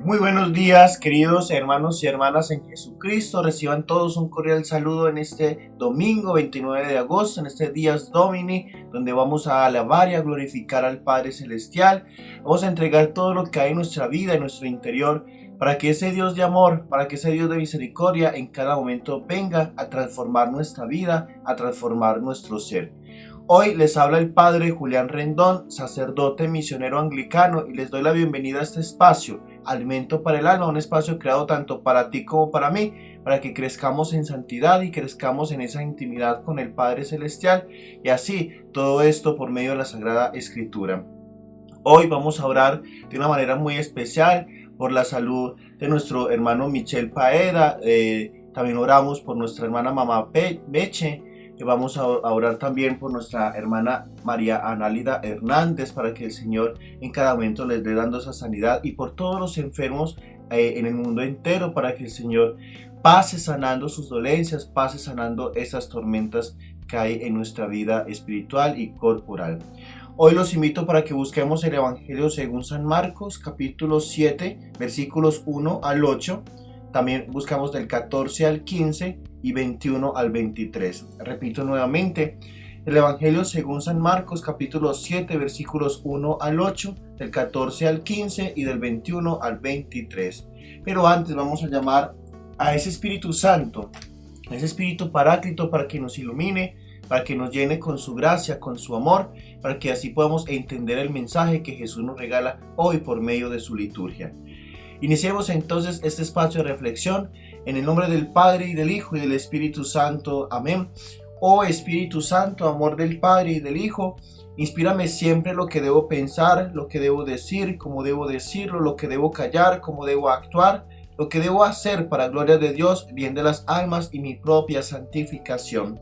Muy buenos días, queridos hermanos y hermanas en Jesucristo. Reciban todos un cordial saludo en este domingo 29 de agosto, en este Días Domini, donde vamos a alabar y a glorificar al Padre Celestial. Vamos a entregar todo lo que hay en nuestra vida, en nuestro interior, para que ese Dios de amor, para que ese Dios de misericordia en cada momento venga a transformar nuestra vida, a transformar nuestro ser. Hoy les habla el Padre Julián Rendón, sacerdote misionero anglicano, y les doy la bienvenida a este espacio, Alimento para el Alma, un espacio creado tanto para ti como para mí, para que crezcamos en santidad y crezcamos en esa intimidad con el Padre Celestial, y así todo esto por medio de la Sagrada Escritura. Hoy vamos a orar de una manera muy especial por la salud de nuestro hermano Michel Paeda. También oramos por nuestra hermana Mamá Beche. Vamos a orar también por nuestra hermana María Análida Hernández, para que el Señor en cada momento les dé dando esa sanidad, y por todos los enfermos en el mundo entero, para que el Señor pase sanando sus dolencias, pase sanando esas tormentas que hay en nuestra vida espiritual y corporal. Hoy los invito para que busquemos el Evangelio según San Marcos, capítulo 7, versículos 1 al 8. También buscamos del 14 al 15 y 21 al 23. Repito nuevamente, el Evangelio según San Marcos, capítulo 7, versículos 1 al 8, del 14 al 15 y del 21 al 23. Pero antes vamos a llamar a ese Espíritu Santo, a ese Espíritu Paráclito, para que nos ilumine, para que nos llene con su gracia, con su amor, para que así podamos entender el mensaje que Jesús nos regala hoy por medio de su liturgia. Iniciemos entonces este espacio de reflexión en el nombre del Padre y del Hijo y del Espíritu Santo. Amén. Oh Espíritu Santo, amor del Padre y del Hijo, inspírame siempre lo que debo pensar, lo que debo decir, cómo debo decirlo, lo que debo callar, cómo debo actuar, lo que debo hacer para gloria de Dios, bien de las almas y mi propia santificación.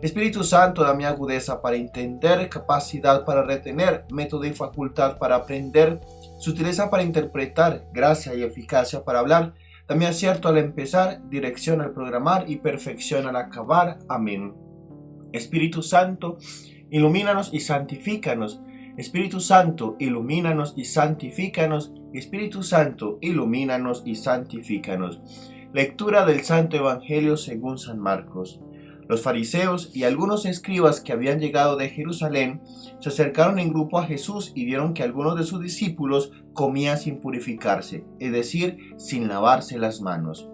Espíritu Santo, dame agudeza para entender, capacidad para retener, método y facultad para aprender, sutileza para interpretar, gracia y eficacia para hablar. Dame acierto al empezar, dirección al programar y perfección al acabar. Amén. Espíritu Santo, ilumínanos y santifícanos. Espíritu Santo, ilumínanos y santifícanos. Espíritu Santo, ilumínanos y santifícanos. Lectura del Santo Evangelio según San Marcos. Los fariseos y algunos escribas que habían llegado de Jerusalén se acercaron en grupo a Jesús y vieron que algunos de sus discípulos comían sin purificarse, es decir, sin lavarse las manos.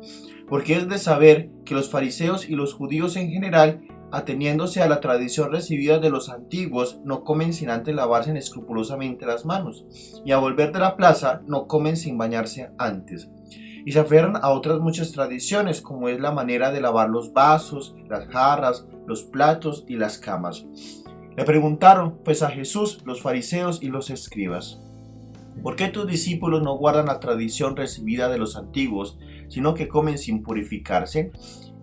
Porque es de saber que los fariseos y los judíos en general, ateniéndose a la tradición recibida de los antiguos, no comen sin antes lavarse escrupulosamente las manos, y a volver de la plaza no comen sin bañarse antes. Y se aferran a otras muchas tradiciones, como es la manera de lavar los vasos, las jarras, los platos y las camas. Le preguntaron pues a Jesús los fariseos y los escribas: ¿por qué tus discípulos no guardan la tradición recibida de los antiguos, sino que comen sin purificarse?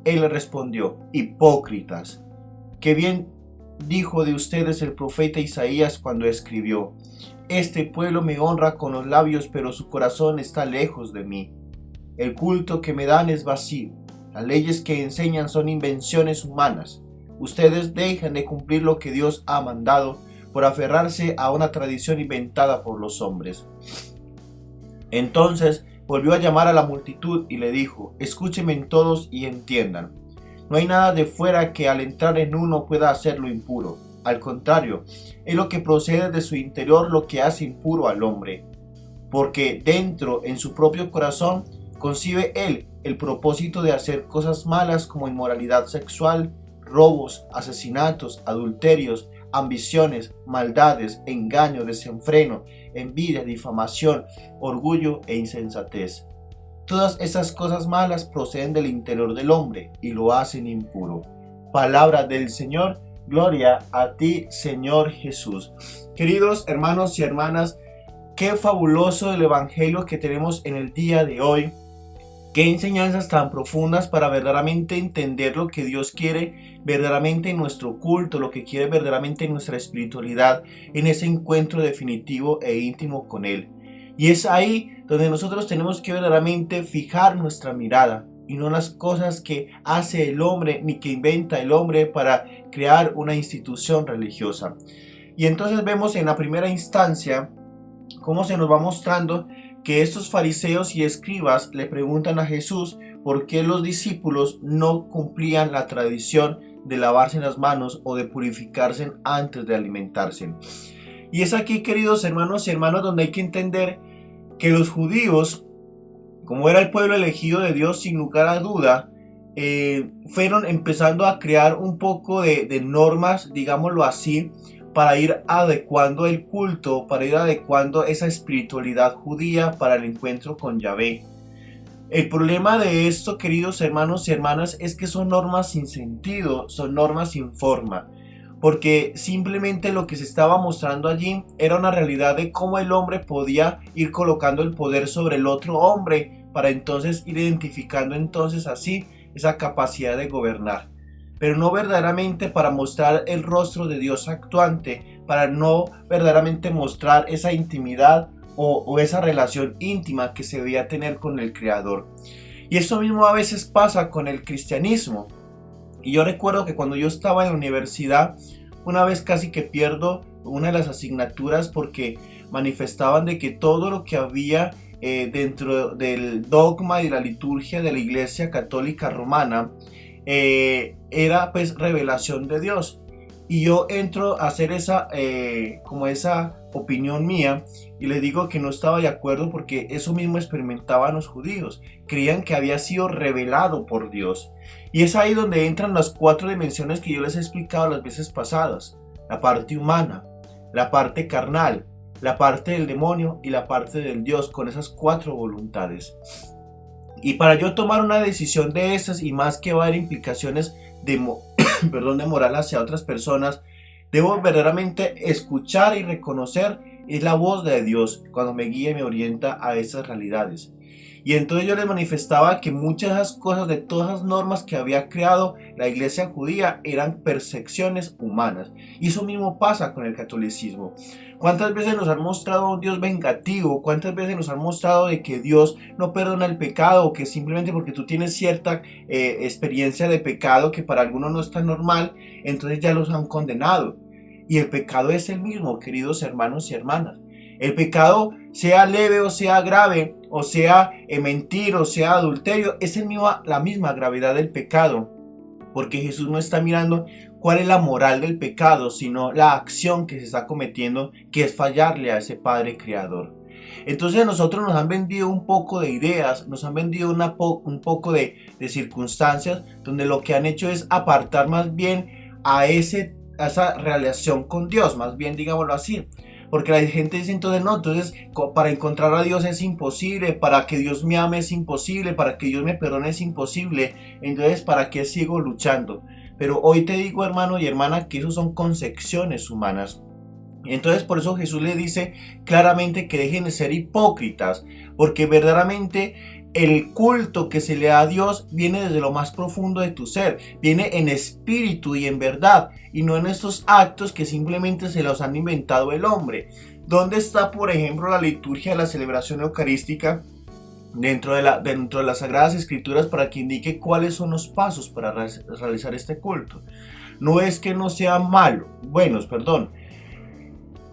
Él le respondió: hipócritas, qué bien dijo de ustedes el profeta Isaías cuando escribió: este pueblo me honra con los labios, pero su corazón está lejos de mí. El culto que me dan es vacío. Las leyes que enseñan son invenciones humanas. Ustedes dejan de cumplir lo que Dios ha mandado por aferrarse a una tradición inventada por los hombres. Entonces volvió a llamar a la multitud y le dijo: escúchenme todos y entiendan. No hay nada de fuera que al entrar en uno pueda hacerlo impuro. Al contrario, es lo que procede de su interior lo que hace impuro al hombre. Porque dentro, en su propio corazón, concibe él el propósito de hacer cosas malas como inmoralidad sexual, robos, asesinatos, adulterios, ambiciones, maldades, engaño, desenfreno, envidia, difamación, orgullo e insensatez. Todas esas cosas malas proceden del interior del hombre y lo hacen impuro. Palabra del Señor, gloria a ti, Señor Jesús. Queridos hermanos y hermanas, qué fabuloso el Evangelio que tenemos en el día de hoy. Qué enseñanzas tan profundas para verdaderamente entender lo que Dios quiere verdaderamente en nuestro culto, lo que quiere verdaderamente en nuestra espiritualidad, en ese encuentro definitivo e íntimo con Él. Y es ahí donde nosotros tenemos que verdaderamente fijar nuestra mirada y no las cosas que hace el hombre ni que inventa el hombre para crear una institución religiosa. Y entonces vemos en la primera instancia cómo se nos va mostrando que estos fariseos y escribas le preguntan a Jesús por qué los discípulos no cumplían la tradición de lavarse las manos o de purificarse antes de alimentarse. Y es aquí, queridos hermanos y hermanas, donde hay que entender que los judíos, como era el pueblo elegido de Dios, sin lugar a duda, fueron empezando a crear un poco de normas, digámoslo así, para ir adecuando el culto, para ir adecuando esa espiritualidad judía para el encuentro con Yahvé. El problema de esto, queridos hermanos y hermanas, es que son normas sin sentido, son normas sin forma, porque simplemente lo que se estaba mostrando allí era una realidad de cómo el hombre podía ir colocando el poder sobre el otro hombre, para entonces ir identificando entonces así esa capacidad de gobernar, pero no verdaderamente para mostrar el rostro de Dios actuante, para no verdaderamente mostrar esa intimidad o esa relación íntima que se debía tener con el Creador. Y eso mismo a veces pasa con el cristianismo. Y yo recuerdo que cuando yo estaba en la universidad, una vez casi que pierdo una de las asignaturas porque manifestaban de que todo lo que había dentro del dogma y la liturgia de la Iglesia Católica Romana era pues revelación de Dios. Y yo entro a hacer esa opinión mía y les digo que no estaba de acuerdo, porque eso mismo experimentaban los judíos. Creían que había sido revelado por Dios. Y es ahí donde entran las 4 dimensiones que yo les he explicado las veces pasadas: la parte humana, la parte carnal, la parte del demonio y la parte del Dios, con esas 4 voluntades. Y para yo tomar una decisión de estas, y más que va a haber implicaciones de moral hacia otras personas, debo verdaderamente escuchar y reconocer es la voz de Dios cuando me guía y me orienta a esas realidades. Y entonces yo les manifestaba que muchas de esas cosas, de todas las normas que había creado la iglesia judía, eran percepciones humanas. Y eso mismo pasa con el catolicismo. ¿Cuántas veces nos han mostrado a un Dios vengativo? ¿Cuántas veces nos han mostrado de que Dios no perdona el pecado, o que simplemente porque tú tienes cierta experiencia de pecado que para algunos no es tan normal, entonces ya los han condenado? Y el pecado es el mismo, queridos hermanos y hermanas. El pecado, sea leve o sea grave, o sea mentir o sea adulterio, es la misma gravedad del pecado. Porque Jesús no está mirando cuál es la moral del pecado, sino la acción que se está cometiendo, que es fallarle a ese Padre Creador. Entonces a nosotros nos han vendido un poco de ideas, nos han vendido un poco de circunstancias, donde lo que han hecho es apartar más bien a esa relación con Dios, más bien digámoslo así. Porque la gente dice entonces no, entonces para encontrar a Dios es imposible, para que Dios me ame es imposible, para que Dios me perdone es imposible, entonces ¿para qué sigo luchando? Pero hoy te digo, hermano y hermana, que eso son concepciones humanas. Entonces por eso Jesús le dice claramente que dejen de ser hipócritas, porque verdaderamente el culto que se le da a Dios viene desde lo más profundo de tu ser, viene en espíritu y en verdad, y no en estos actos que simplemente se los han inventado el hombre. ¿Dónde está, por ejemplo, la liturgia de la celebración eucarística dentro de las Sagradas Escrituras para que indique cuáles son los pasos para realizar este culto? No es que no sean buenos,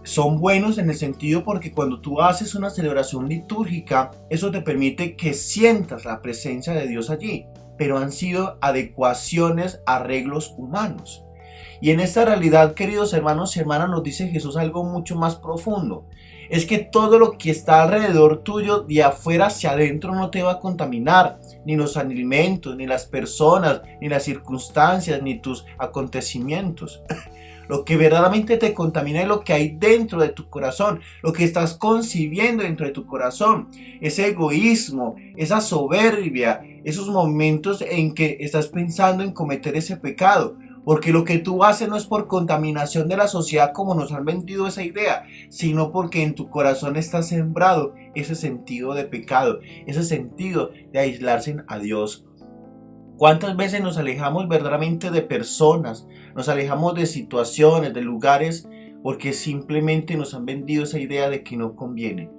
son buenos en el sentido porque cuando tú haces una celebración litúrgica, eso te permite que sientas la presencia de Dios allí, pero han sido adecuaciones, arreglos humanos. Y en esta realidad, queridos hermanos y hermanas, nos dice Jesús algo mucho más profundo. Es que todo lo que está alrededor tuyo, de afuera hacia adentro, no te va a contaminar. Ni los alimentos, ni las personas, ni las circunstancias, ni tus acontecimientos. Lo que verdaderamente te contamina es lo que hay dentro de tu corazón, lo que estás concibiendo dentro de tu corazón, ese egoísmo, esa soberbia, esos momentos en que estás pensando en cometer ese pecado. Porque lo que tú haces no es por contaminación de la sociedad como nos han vendido esa idea, sino porque en tu corazón está sembrado ese sentido de pecado, ese sentido de aislarse a Dios. ¿Cuántas veces nos alejamos verdaderamente de personas? Nos alejamos de situaciones, de lugares, porque simplemente nos han vendido esa idea de que no conviene.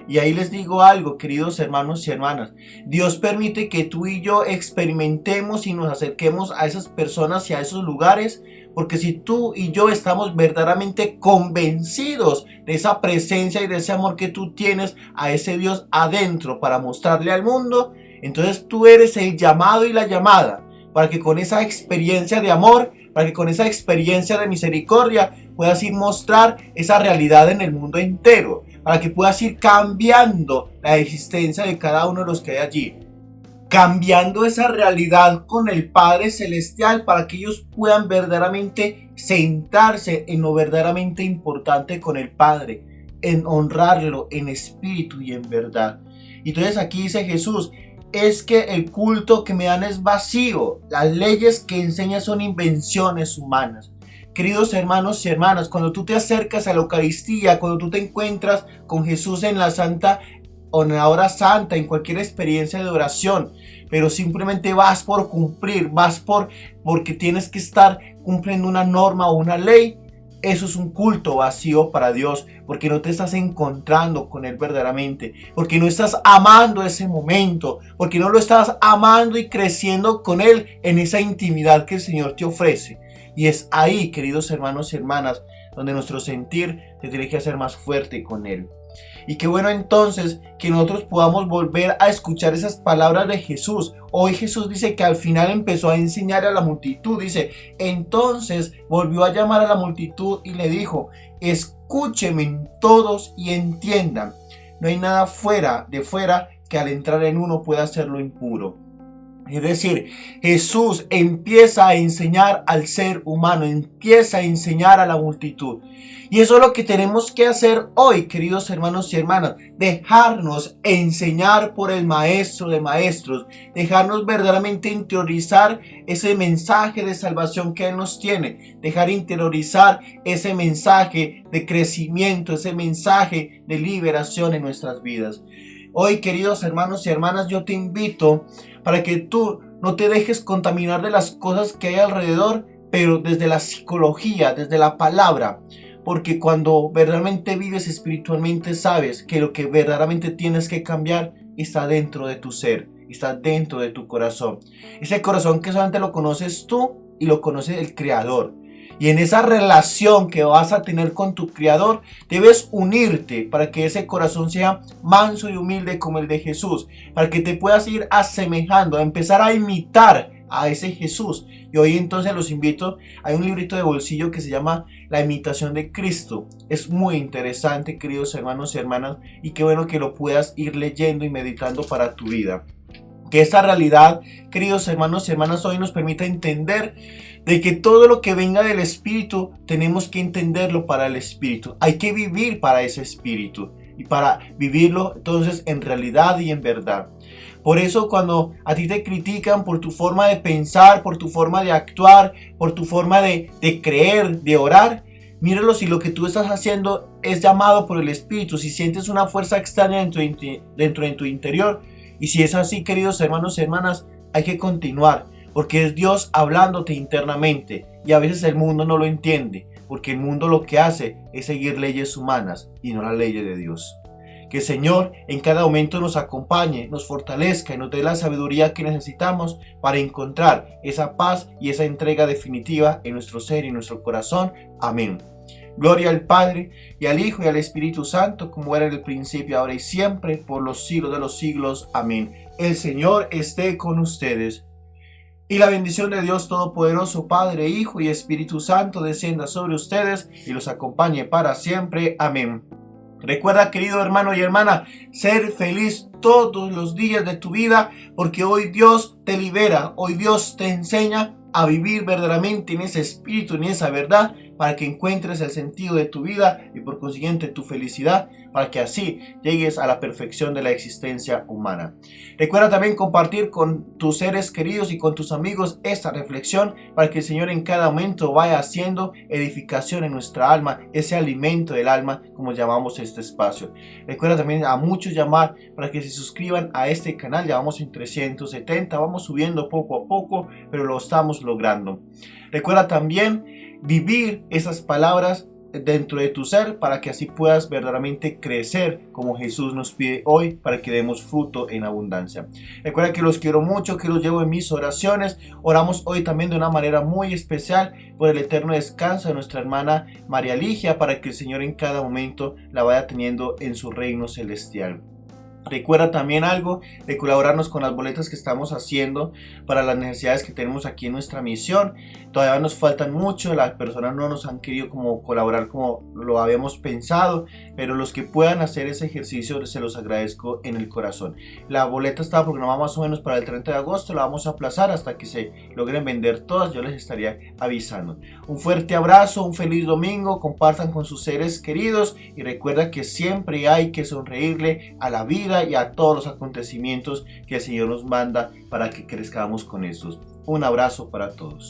Y ahí les digo algo, queridos hermanos y hermanas. Dios permite que tú y yo experimentemos y nos acerquemos a esas personas y a esos lugares, porque si tú y yo estamos verdaderamente convencidos de esa presencia y de ese amor que tú tienes a ese Dios adentro para mostrarle al mundo, entonces tú eres el llamado y la llamada para que con esa experiencia de amor, para que con esa experiencia de misericordia puedas ir mostrar esa realidad en el mundo entero, para que puedas ir cambiando la existencia de cada uno de los que hay allí, cambiando esa realidad con el Padre Celestial para que ellos puedan verdaderamente centrarse en lo verdaderamente importante con el Padre, en honrarlo en espíritu y en verdad. Entonces aquí dice Jesús, es que el culto que me dan es vacío, las leyes que enseñan son invenciones humanas. Queridos hermanos y hermanas, cuando tú te acercas a la Eucaristía, cuando tú te encuentras con Jesús en la Santa o en la hora santa, en cualquier experiencia de oración, pero simplemente vas por cumplir, porque tienes que estar cumpliendo una norma o una ley, eso es un culto vacío para Dios, porque no te estás encontrando con Él verdaderamente, porque no estás amando ese momento, porque no lo estás amando y creciendo con Él en esa intimidad que el Señor te ofrece. Y es ahí, queridos hermanos y hermanas, donde nuestro sentir se tiene que hacer más fuerte con Él. Y qué bueno entonces que nosotros podamos volver a escuchar esas palabras de Jesús. Hoy Jesús dice que al final empezó a enseñar a la multitud. Dice, entonces volvió a llamar a la multitud y le dijo, escúchenme todos y entiendan. No hay nada fuera que al entrar en uno pueda hacerlo impuro. Es decir, Jesús empieza a enseñar al ser humano, empieza a enseñar a la multitud. Y eso es lo que tenemos que hacer hoy, queridos hermanos y hermanas. Dejarnos enseñar por el Maestro de Maestros. Dejarnos verdaderamente interiorizar ese mensaje de salvación que Él nos tiene. Dejar interiorizar ese mensaje de crecimiento, ese mensaje de liberación en nuestras vidas. Hoy, queridos hermanos y hermanas, yo te invito para que tú no te dejes contaminar de las cosas que hay alrededor, pero desde la psicología, desde la palabra. Porque cuando verdaderamente vives espiritualmente, sabes que lo que verdaderamente tienes que cambiar está dentro de tu ser, está dentro de tu corazón. Ese corazón que solamente lo conoces tú y lo conoce el Creador. Y en esa relación que vas a tener con tu Creador, debes unirte para que ese corazón sea manso y humilde como el de Jesús. Para que te puedas ir asemejando, a empezar a imitar a ese Jesús. Y hoy entonces los invito, hay un librito de bolsillo que se llama La imitación de Cristo. Es muy interesante, queridos hermanos y hermanas, y qué bueno que lo puedas ir leyendo y meditando para tu vida. Que esta realidad, queridos hermanos y hermanas, hoy nos permita entender de que todo lo que venga del Espíritu tenemos que entenderlo para el Espíritu. Hay que vivir para ese Espíritu y para vivirlo entonces en realidad y en verdad. Por eso cuando a ti te critican por tu forma de pensar, por tu forma de actuar, por tu forma de creer, de orar, míralo si lo que tú estás haciendo es llamado por el Espíritu, si sientes una fuerza extraña dentro de tu interior. Y si es así, queridos hermanos y hermanas, hay que continuar, porque es Dios hablándote internamente. Y a veces el mundo no lo entiende, porque el mundo lo que hace es seguir leyes humanas y no las leyes de Dios. Que el Señor en cada momento nos acompañe, nos fortalezca y nos dé la sabiduría que necesitamos para encontrar esa paz y esa entrega definitiva en nuestro ser y en nuestro corazón. Amén. Gloria al Padre, y al Hijo, y al Espíritu Santo, como era en el principio, ahora y siempre, por los siglos de los siglos. Amén. El Señor esté con ustedes. Y la bendición de Dios Todopoderoso, Padre, Hijo y Espíritu Santo, descienda sobre ustedes y los acompañe para siempre. Amén. Recuerda, querido hermano y hermana, ser feliz todos los días de tu vida, porque hoy Dios te libera, hoy Dios te enseña a vivir verdaderamente en ese espíritu, en esa verdad, para que encuentres el sentido de tu vida y por consiguiente tu felicidad, para que así llegues a la perfección de la existencia humana. Recuerda también compartir con tus seres queridos y con tus amigos esta reflexión, para que el Señor en cada momento vaya haciendo edificación en nuestra alma, ese alimento del alma, como llamamos este espacio. Recuerda también a muchos llamar para que se suscriban a este canal. Ya vamos en 370, vamos subiendo poco a poco, pero lo estamos logrando. Recuerda también vivir esas palabras dentro de tu ser para que así puedas verdaderamente crecer como Jesús nos pide hoy para que demos fruto en abundancia. Recuerda que los quiero mucho, que los llevo en mis oraciones. Oramos hoy también de una manera muy especial por el eterno descanso de nuestra hermana María Ligia para que el Señor en cada momento la vaya teniendo en su reino celestial. Recuerda también algo de colaborarnos con las boletas que estamos haciendo para las necesidades que tenemos aquí en nuestra misión. Todavía nos faltan mucho, las personas no nos han querido como colaborar como lo habíamos pensado, pero los que puedan hacer ese ejercicio se los agradezco en el corazón. La boleta estaba programada más o menos para el 30 de agosto, la vamos a aplazar hasta que se logren vender todas, yo les estaría avisando. Un fuerte abrazo, un feliz domingo, compartan con sus seres queridos y recuerda que siempre hay que sonreírle a la vida y a todos los acontecimientos que el Señor nos manda para que crezcamos con estos. Un abrazo para todos.